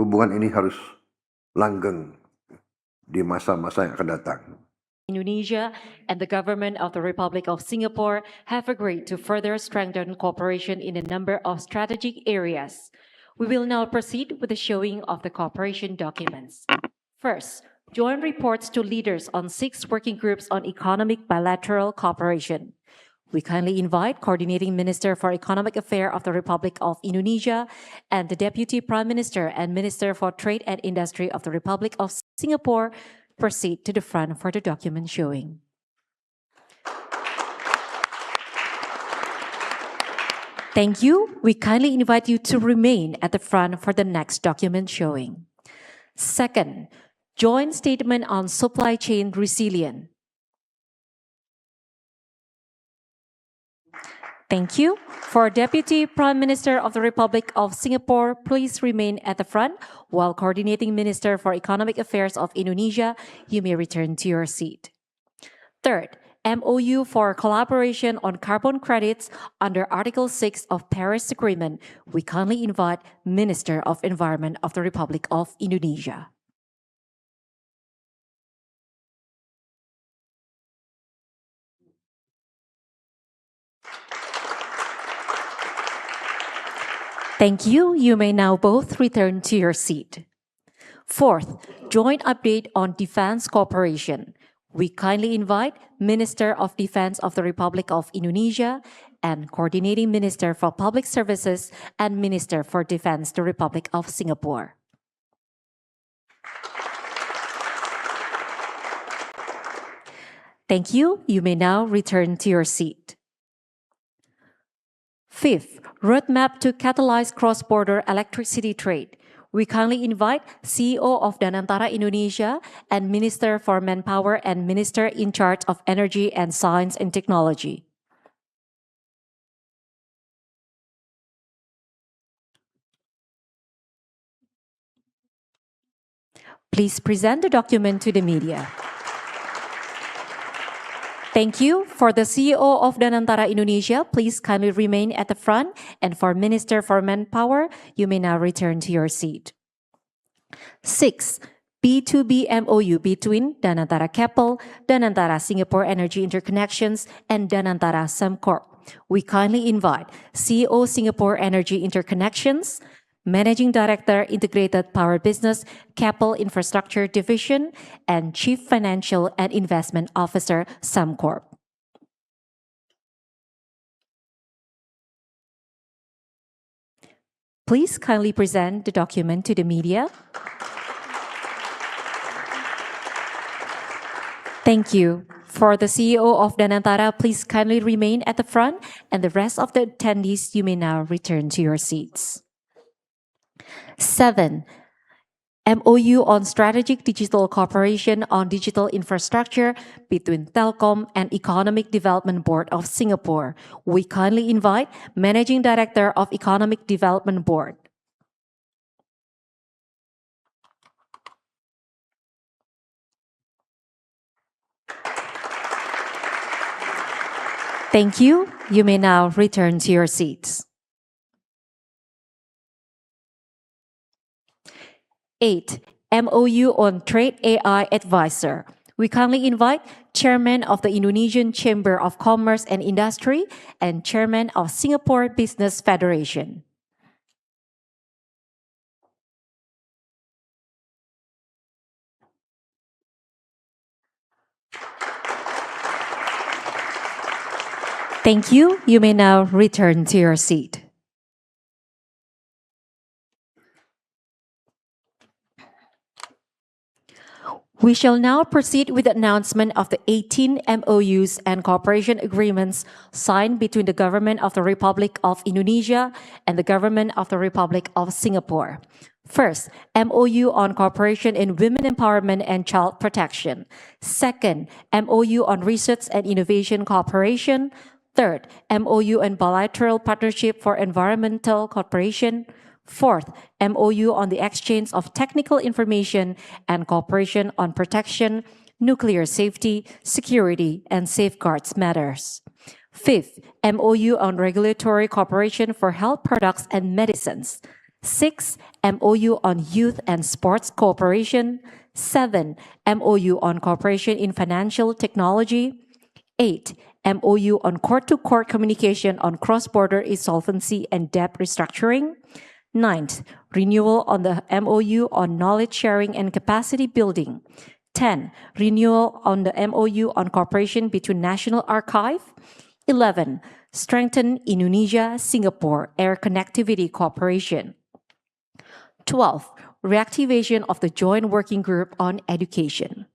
hubungan ini harus langgeng di masa-masa yang akan datang. Indonesia and the government of the Republic of Singapore have agreed to further strengthen cooperation in a number of strategic areas. We will now proceed with the showing of the cooperation documents. First, joint reports to leaders on 6 working groups on economic bilateral cooperation. We kindly invite Coordinating Minister for Economic Affairs of the Republic of Indonesia and the Deputy Prime Minister and Minister for Trade and Industry of the Republic of Singapore proceed to the front for the document showing. Thank you. We kindly invite you to remain at the front for the next document showing. Second, joint statement on supply chain resilience. Thank you. For Deputy Prime Minister of the Republic of Singapore, please remain at the front, while Coordinating Minister for Economic Affairs of Indonesia, you may return to your seat. Third, MOU for collaboration on carbon credits under Article 6 of Paris Agreement. We kindly invite Minister of Environment of the Republic of Indonesia. Thank you. You may now both return to your seat. Fourth, joint update on defense cooperation. We kindly invite Minister of Defense of the Republic of Indonesia and Coordinating Minister for Public Services and Minister for Defense, the Republic of Singapore. Thank you. You may now return to your seat. Fifth, roadmap to catalyze cross-border electricity trade. We kindly invite CEO of Danantara Indonesia and Minister for Manpower and Minister in charge of Energy and Science and Technology. Please present the document to the media. Thank you. For the CEO of Danantara Indonesia, please kindly remain at the front. And for Minister for Manpower, you may now return to your seat. 6. B2B MOU between Danantara Keppel, Danantara Singapore Energy Interconnections, and Danantara Sembcorp. We kindly invite CEO Singapore Energy Interconnections, Managing Director Integrated Power Business, Keppel Infrastructure Division, and Chief Financial and Investment Officer, Sembcorp. Please kindly present the document to the media. Thank you. For the CEO of Danantara, please kindly remain at the front, and the rest of the attendees, you may now return to your seats. 7. MOU on strategic digital cooperation on digital infrastructure between Telkom and Economic Development Board of Singapore. We kindly invite Managing Director of Economic Development Board. Thank you. You may now return to your seats. 8. MOU on Trade AI Advisor. We kindly invite Chairman of the Indonesian Chamber of Commerce and Industry and Chairman of Singapore Business Federation. Thank you. You may now return to your seat. We shall now proceed with the announcement of the 18 MOUs and cooperation agreements signed between the Government of the Republic of Indonesia and the Government of the Republic of Singapore. First, MOU on cooperation in women empowerment and child protection. Second, MOU on research and innovation cooperation. Third, MOU on bilateral partnership for environmental cooperation. Fourth, MOU on the exchange of technical information and cooperation on protection, nuclear safety, security, and safeguards matters. Fifth, MOU on regulatory cooperation for health products and medicines. 6. MOU on Youth and Sports Cooperation. 7. MOU on Cooperation in Financial Technology. 8. MOU on court-to-court communication on cross-border insolvency and debt restructuring. 9th, renewal on the MOU on knowledge sharing and capacity building. 10. Renewal on the MOU on cooperation between National Archive. 11. Strengthen Indonesia-Singapore air connectivity cooperation. 12. Reactivation of the Joint Working Group on Education.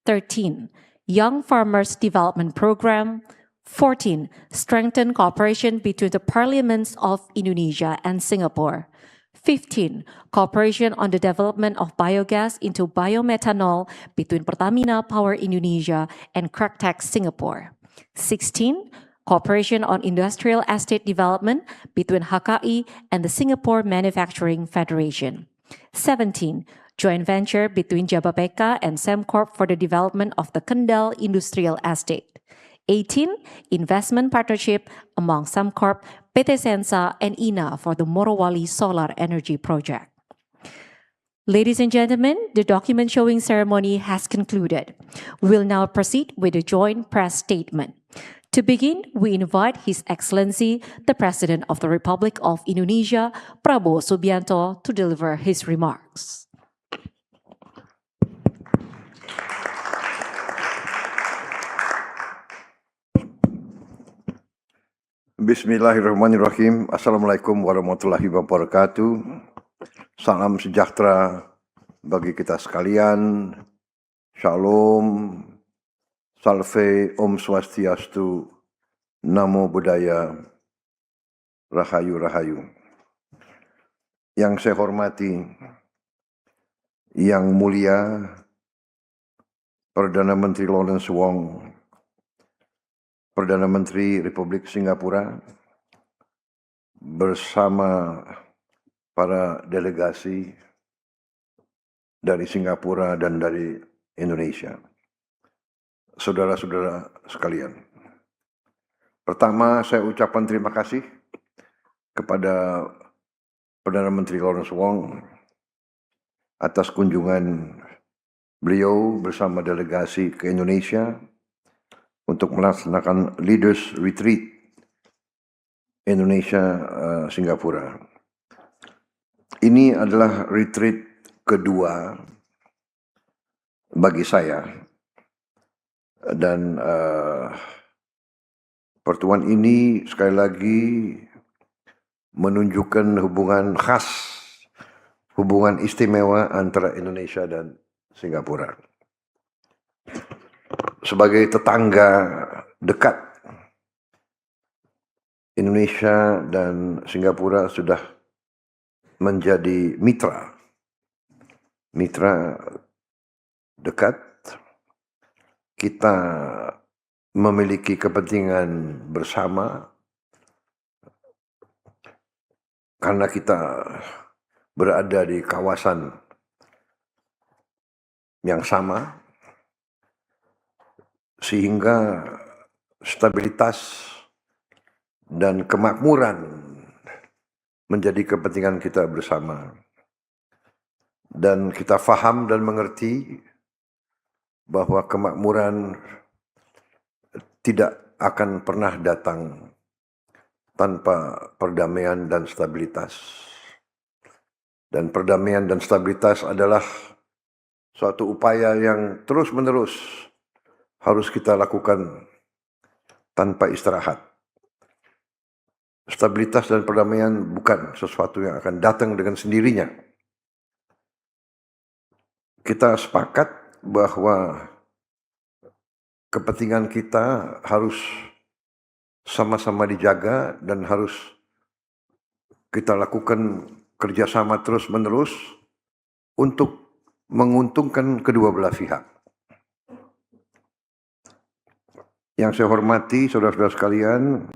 13. Young Farmers Development Program. 14. Strengthen cooperation between the parliaments of Indonesia and Singapore. 15. Cooperation on the development of biogas into biomethanol between Pertamina Power Indonesia and Cracktex Singapore. 16. Cooperation on industrial estate development between HKI and the Singapore Manufacturing Federation. 17. Joint venture between Jababeka and Sembcorp for the development of the Kendal Industrial Estate. 18. Investment partnership among Sembcorp, PT Sensa, and INA for the Morowali Solar Energy Project. Ladies and gentlemen, the document showing ceremony has concluded. We will now proceed with the joint press statement. To begin, we invite His Excellency, the President of the Republic of Indonesia, Prabowo Subianto, to deliver his remarks. Bismillahirrahmanirrahim. Assalamualaikum warahmatullahi wabarakatuh. Salam sejahtera bagi kita sekalian. Shalom, salve, Om Swastiastu, Namo Buddhaya, Rahayu Rahayu. Yang saya hormati, Yang Mulia Perdana Menteri Wong, Perdana Menteri Republik Singapura, bersama para delegasi dari Singapura dan dari Indonesia. Saudara-saudara sekalian. Pertama, saya ucapkan terima kasih kepada Perdana Menteri Wong atas kunjungan beliau bersama delegasi ke Indonesia untuk melaksanakan Leaders Retreat Indonesia-Singapura. Ini adalah retreat kedua bagi saya, dan pertemuan ini sekali lagi menunjukkan hubungan khas, hubungan istimewa antara Indonesia dan Singapura. Sebagai tetangga dekat, Indonesia dan Singapura sudah menjadi mitra dekat. Kita memiliki kepentingan bersama karena kita berada di kawasan yang sama, sehingga stabilitas dan kemakmuran menjadi kepentingan kita bersama. Dan kita faham dan mengerti bahwa kemakmuran tidak akan pernah datang tanpa perdamaian dan stabilitas. Dan perdamaian dan stabilitas adalah suatu upaya yang terus-menerus harus kita lakukan tanpa istirahat. Stabilitas dan perdamaian bukan sesuatu yang akan datang dengan sendirinya. Kita sepakat bahwa kepentingan kita harus sama-sama dijaga dan harus kita lakukan kerjasama terus-menerus untuk menguntungkan kedua belah pihak. Yang saya hormati, saudara-saudara sekalian,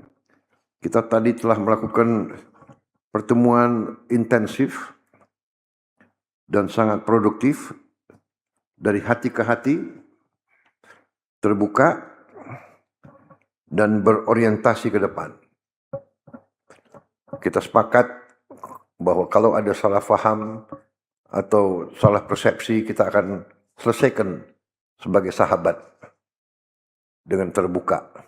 kita tadi telah melakukan pertemuan intensif dan sangat produktif dari hati ke hati, terbuka, dan berorientasi ke depan. Kita sepakat bahwa kalau ada salah faham atau salah persepsi, kita akan selesaikan sebagai sahabat dengan terbuka.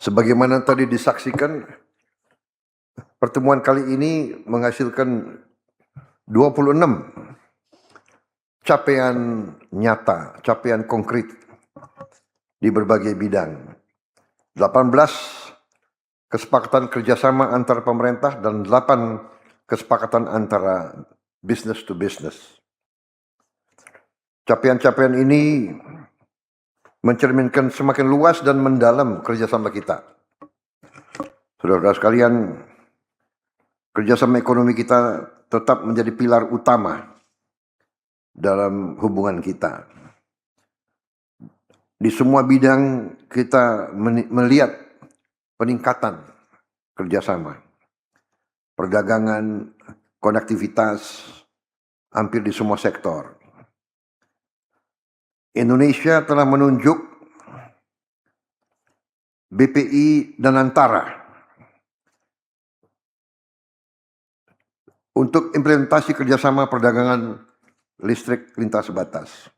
Sebagaimana tadi disaksikan, pertemuan kali ini menghasilkan 26 capaian nyata, capaian konkret di berbagai bidang. 18 kesepakatan kerjasama antar pemerintah dan 8 kesepakatan antara business to business. Capaian-capaian ini mencerminkan semakin luas dan mendalam kerjasama kita. Saudara-saudara sekalian, kerjasama ekonomi kita tetap menjadi pilar utama dalam hubungan kita. Di semua bidang kita melihat peningkatan kerjasama. Perdagangan, konektivitas, hampir di semua sektor. Indonesia telah menunjuk BPI dan Antara untuk implementasi kerjasama perdagangan listrik lintas batas.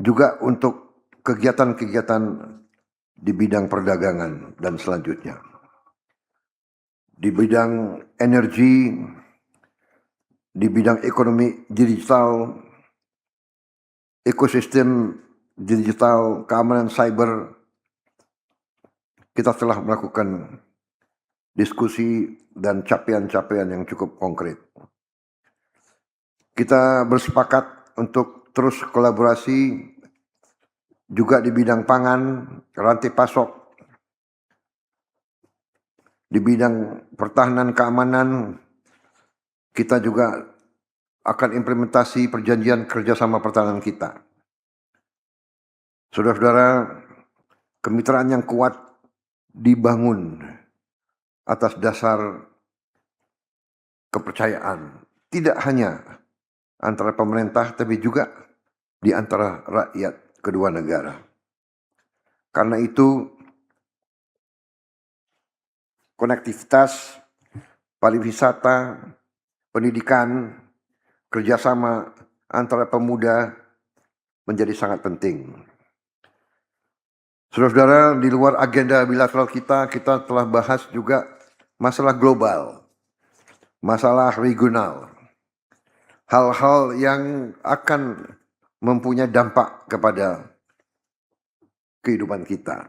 Juga untuk kegiatan-kegiatan di bidang perdagangan dan selanjutnya. Di bidang energi, di bidang ekonomi digital, ekosistem digital, keamanan cyber, kita telah melakukan diskusi dan capaian-capaian yang cukup konkret. Kita bersepakat untuk terus kolaborasi juga di bidang pangan, rantai pasok, di bidang pertahanan keamanan. Kita juga akan implementasi perjanjian kerjasama pertahanan kita. Saudara-saudara, kemitraan yang kuat dibangun atas dasar kepercayaan. Tidak hanya antara pemerintah, tapi juga di antara rakyat kedua negara. Karena itu, konektivitas, pariwisata, pendidikan, kerjasama antara pemuda menjadi sangat penting. Saudara-saudara, di luar agenda bilateral kita telah bahas juga masalah global, masalah regional, hal-hal yang akan mempunyai dampak kepada kehidupan kita.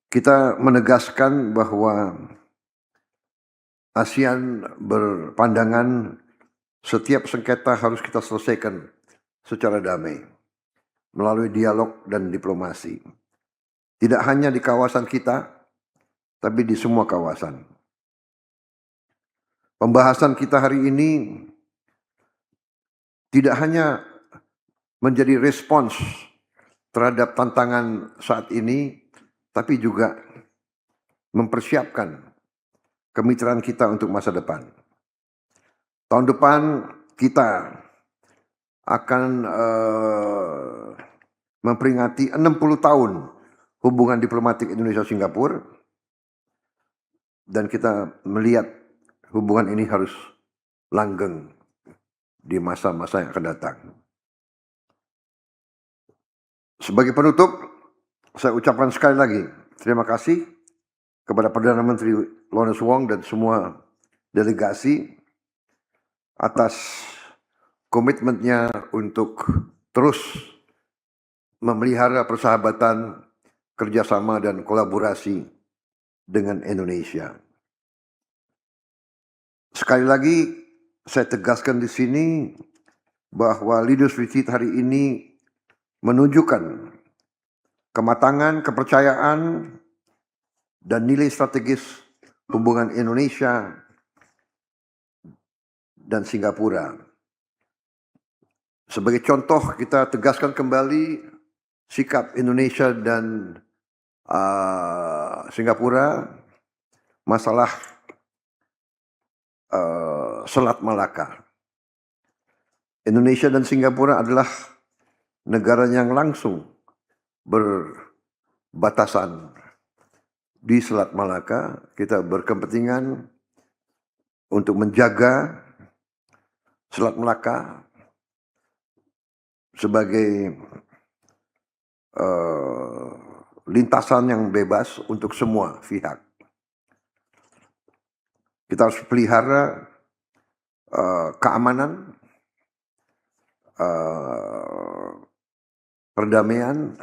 Kita menegaskan bahwa ASEAN berpandangan setiap sengketa harus kita selesaikan secara damai, melalui dialog dan diplomasi. Tidak hanya di kawasan kita, tapi di semua kawasan. Pembahasan kita hari ini tidak hanya menjadi respons terhadap tantangan saat ini, tapi juga mempersiapkan kemitraan kita untuk masa depan. Tahun depan kita akan memperingati 60 tahun hubungan diplomatik Indonesia-Singapura, dan kita melihat hubungan ini harus langgeng di masa-masa yang akan datang. Sebagai penutup, saya ucapkan sekali lagi terima kasih kepada Perdana Menteri Wong dan semua delegasi atas komitmennya untuk terus memelihara persahabatan, kerjasama, dan kolaborasi dengan Indonesia. Sekali lagi, saya tegaskan di sini bahwa Leaders Retreat hari ini menunjukkan kematangan, kepercayaan, dan nilai strategis hubungan Indonesia dan Singapura. Sebagai contoh, kita tegaskan kembali sikap Indonesia dan Singapura masalah Selat Malaka. Indonesia dan Singapura adalah negara yang langsung berbatasan di Selat Malaka, kita berkepentingan untuk menjaga Selat Malaka sebagai lintasan yang bebas untuk semua pihak. Kita harus pelihara keamanan, perdamaian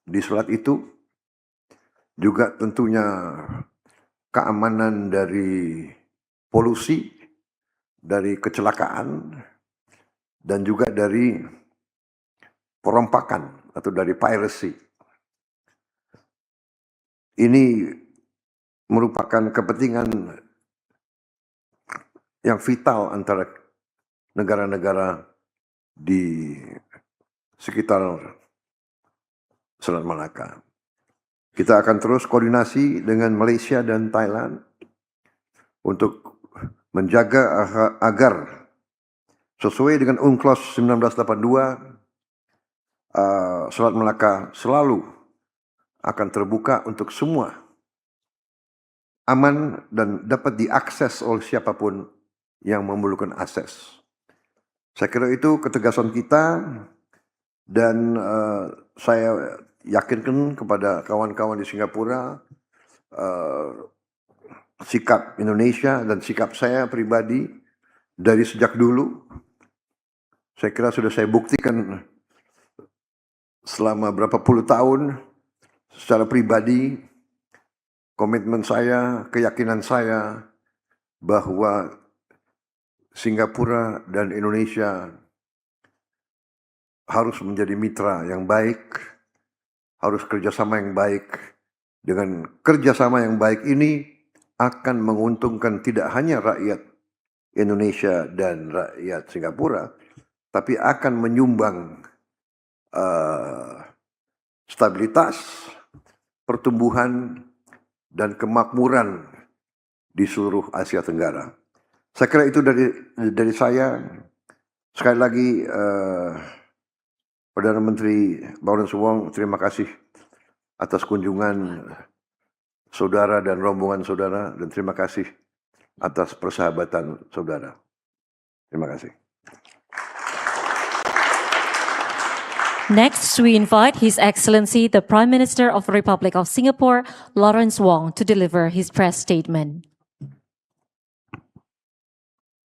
di selat itu, juga tentunya keamanan dari polusi, dari kecelakaan, dan juga dari perompakan atau dari piracy. Ini merupakan kepentingan yang vital antara negara-negara di sekitar Selat Malaka. Kita akan terus koordinasi dengan Malaysia dan Thailand untuk menjaga agar sesuai dengan UNCLOS 1982, Selat Malaka selalu akan terbuka untuk semua, aman dan dapat diakses oleh siapapun yang memerlukan akses. Saya kira itu ketegasan kita, dan saya yakinkan kepada kawan-kawan di Singapura, sikap Indonesia dan sikap saya pribadi dari sejak dulu, saya kira sudah saya buktikan selama berapa puluh tahun secara pribadi, komitmen saya, keyakinan saya bahwa Singapura dan Indonesia harus menjadi mitra yang baik, harus kerjasama yang baik. Dengan kerjasama yang baik ini akan menguntungkan tidak hanya rakyat Indonesia dan rakyat Singapura, tapi akan menyumbang stabilitas, pertumbuhan, dan kemakmuran di seluruh Asia Tenggara. Saya kira itu dari saya. Sekali lagi, Perdana Menteri Wong, terima kasih atas kunjungan saudara dan rombongan saudara, dan terima kasih atas persahabatan saudara. Terima kasih. Next, we invite His Excellency the Prime Minister of the Republic of Singapore, Lawrence Wong, to deliver his press statement.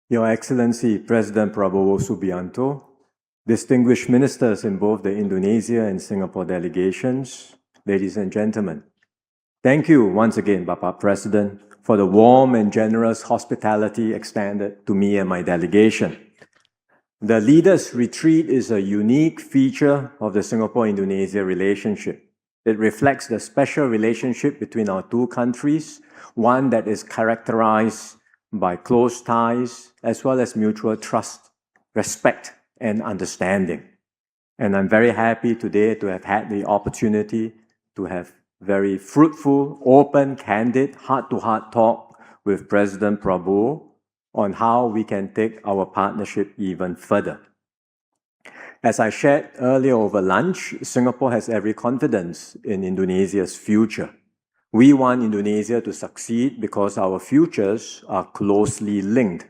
Your Excellency President Prabowo Subianto, distinguished ministers in both the Indonesia and Singapore delegations, ladies and gentlemen, thank you once again, Bapak President, for the warm and generous hospitality extended to me and my delegation. The Leaders' Retreat is a unique feature of the Singapore-Indonesia relationship. It reflects the special relationship between our two countries, one that is characterized by close ties as well as mutual trust, respect, and understanding. And I'm very happy today to have had the opportunity to have very fruitful, open, candid, heart-to-heart talk with President Prabowo on how we can take our partnership even further. As I shared earlier over lunch, Singapore has every confidence in Indonesia's future. We want Indonesia to succeed because our futures are closely linked.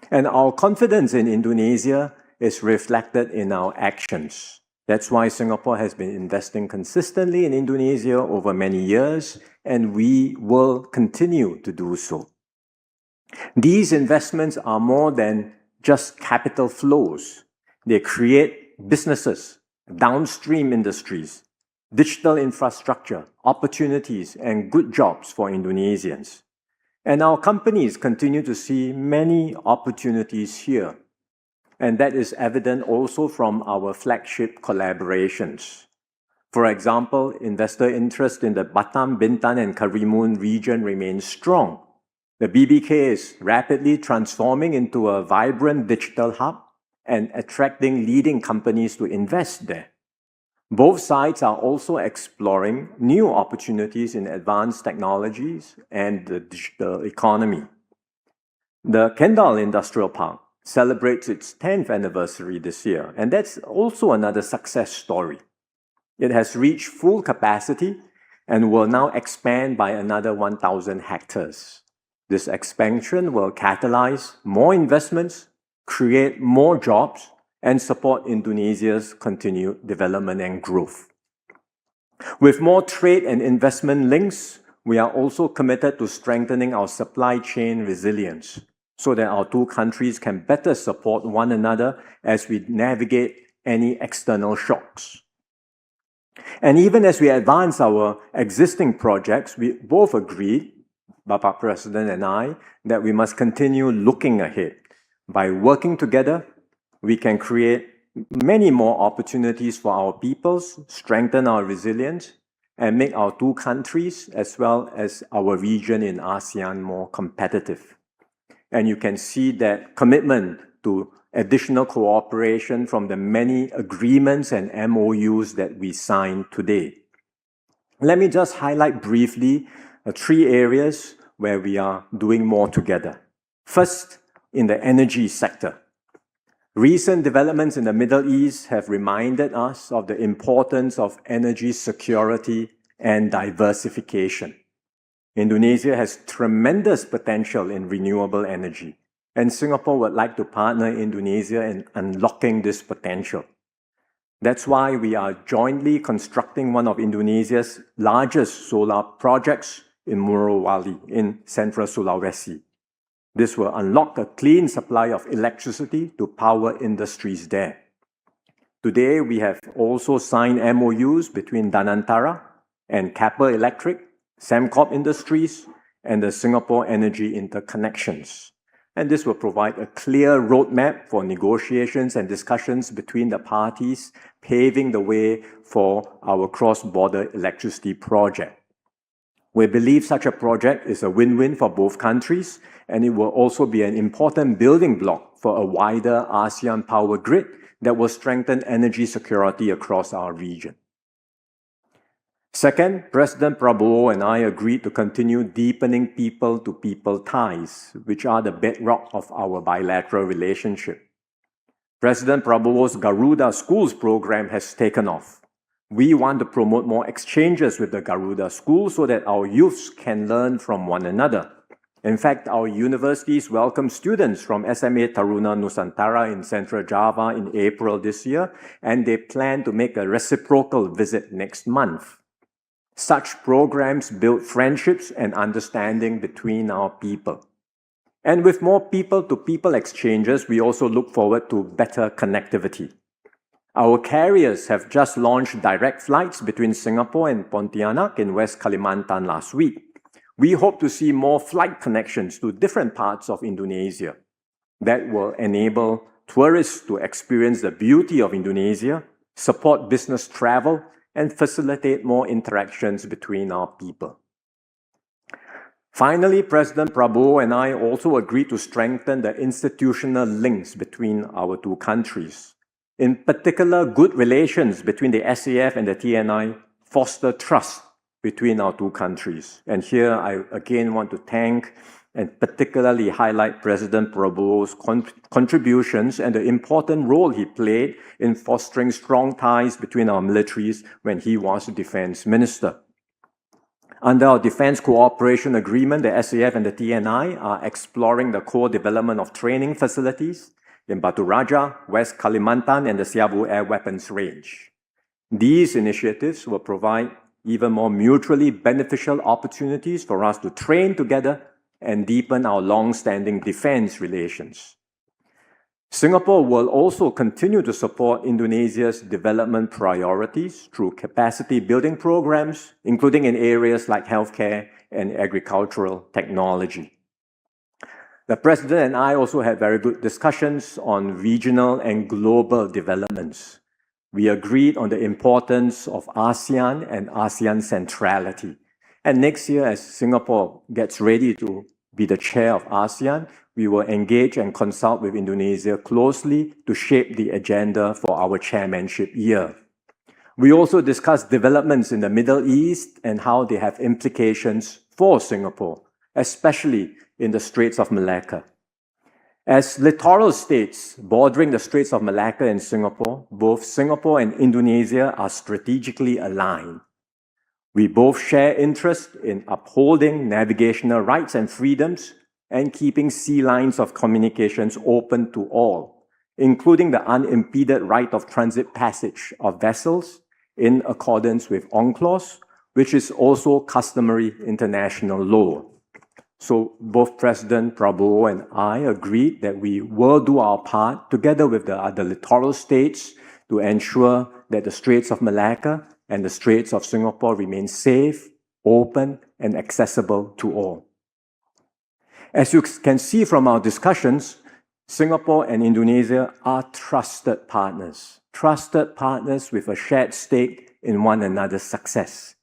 And our confidence in Indonesia is reflected in our actions. That's why Singapore has been investing consistently in Indonesia over many years, and we will continue to do so. These investments are more than just capital flows. They create businesses, downstream industries, digital infrastructure, opportunities, and good jobs for Indonesians. And our companies continue to see many opportunities here. And that is evident also from our flagship collaborations. For example, investor interest in the Batam, Bintan, and Karimun region remains strong. The BBK is rapidly transforming into a vibrant digital hub and attracting leading companies to invest there. Both sides are also exploring new opportunities in advanced technologies and the digital economy. The Kendal Industrial Park celebrates its 10th anniversary this year, and that's also another success story. It has reached full capacity and will now expand by another 1,000 hectares. This expansion will catalyze more investments, create more jobs, and support Indonesia's continued development and growth. With more trade and investment links, we are also committed to strengthening our supply chain resilience so that our two countries can better support one another as we navigate any external shocks. And even as we advance our existing projects, we both agreed, Bapak President and I, that we must continue looking ahead. By working together, we can create many more opportunities for our peoples, strengthen our resilience, and make our two countries, as well as our region in ASEAN, more competitive. And you can see that commitment to additional cooperation from the many agreements and MOUs that we signed today. Let me just highlight briefly 3 areas where we are doing more together. First, in the energy sector. Recent developments in the Middle East have reminded us of the importance of energy security and diversification. Indonesia has tremendous potential in renewable energy, and Singapore would like to partner Indonesia in unlocking this potential. That's why we are jointly constructing one of Indonesia's largest solar projects in Morowali in central Sulawesi. This will unlock a clean supply of electricity to power industries there. Today, we have also signed MOUs between Danantara and Keppel Electric, Sembcorp Industries, and the Singapore Energy Interconnections. And this will provide a clear roadmap for negotiations and discussions between the parties, paving the way for our cross-border electricity project. We believe such a project is a win-win for both countries, and it will also be an important building block for a wider ASEAN power grid that will strengthen energy security across our region. Second, President Prabowo and I agreed to continue deepening people-to-people ties, which are the bedrock of our bilateral relationship. President Prabowo's Garuda Schools program has taken off. We want to promote more exchanges with the Garuda schools so that our youths can learn from one another. In fact, our universities welcome students from SMA Taruna Nusantara in Central Java in April this year, and they plan to make a reciprocal visit next month. Such programs build friendships and understanding between our people. And with more people-to-people exchanges, we also look forward to better connectivity. Our carriers have just launched direct flights between Singapore and Pontianak in West Kalimantan last week. We hope to see more flight connections to different parts of Indonesia that will enable tourists to experience the beauty of Indonesia, support business travel, and facilitate more interactions between our people. Finally, President Prabowo and I also agreed to strengthen the institutional links between our two countries. In particular, good relations between the SAF and the TNI foster trust between our two countries. And here I again want to thank and particularly highlight President Prabowo's contributions and the important role he played in fostering strong ties between our militaries when he was Defense Minister. Under our Defense Cooperation Agreement, the SAF and the TNI are exploring the co-development of training facilities in Batu Raja, West Kalimantan, and the Siabu Air Weapons Range. These initiatives will provide even more mutually beneficial opportunities for us to train together and deepen our long-standing defense relations. Singapore will also continue to support Indonesia's development priorities through capacity building programs, including in areas like healthcare and agricultural technology. The President and I also had very good discussions on regional and global developments. We agreed on the importance of ASEAN and ASEAN centrality. And next year, as Singapore gets ready to be the chair of ASEAN, we will engage and consult with Indonesia closely to shape the agenda for our chairmanship year. We also discussed developments in the Middle East and how they have implications for Singapore, especially in the Straits of Malacca. As littoral states bordering the Straits of Malacca and Singapore, both Singapore and Indonesia are strategically aligned. We both share interest in upholding navigational rights and freedoms and keeping sea lines of communications open to all, including the unimpeded right of transit passage of vessels in accordance with UNCLOS, which is also customary international law. So both President Prabowo and I agreed that we will do our part together with the other littoral states to ensure that the Straits of Malacca and the Straits of Singapore remain safe, open, and accessible to all. As you can see from our discussions, Singapore and Indonesia are trusted partners with a shared stake in one another's success.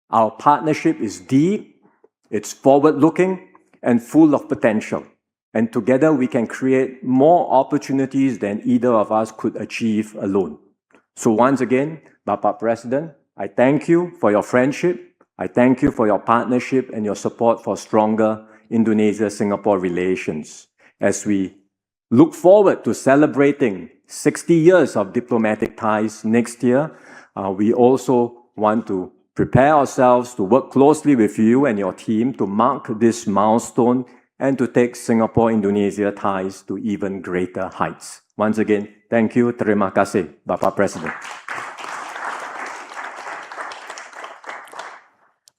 Our partnership is deep, it's forward-looking, and full of potential. And together we can create more opportunities than either of us could achieve alone. So once again, Bapak President, I thank you for your friendship, I thank you for your partnership and your support for stronger Indonesia-Singapore relations. As we look forward to celebrating 60 years of diplomatic ties next year, we also want to prepare ourselves to work closely with you and your team to mark this milestone and to take Singapore-Indonesia ties to even greater heights. Once again, thank you. Terima kasih, Bapak President.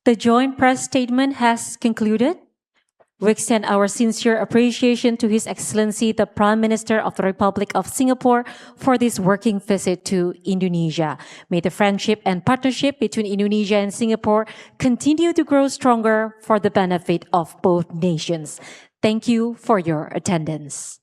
The joint press statement has concluded. We extend our sincere appreciation to His Excellency, the Prime Minister of the Republic of Singapore, for this working visit to Indonesia. May the friendship and partnership between Indonesia and Singapore continue to grow stronger for the benefit of both nations. Thank you for your attendance.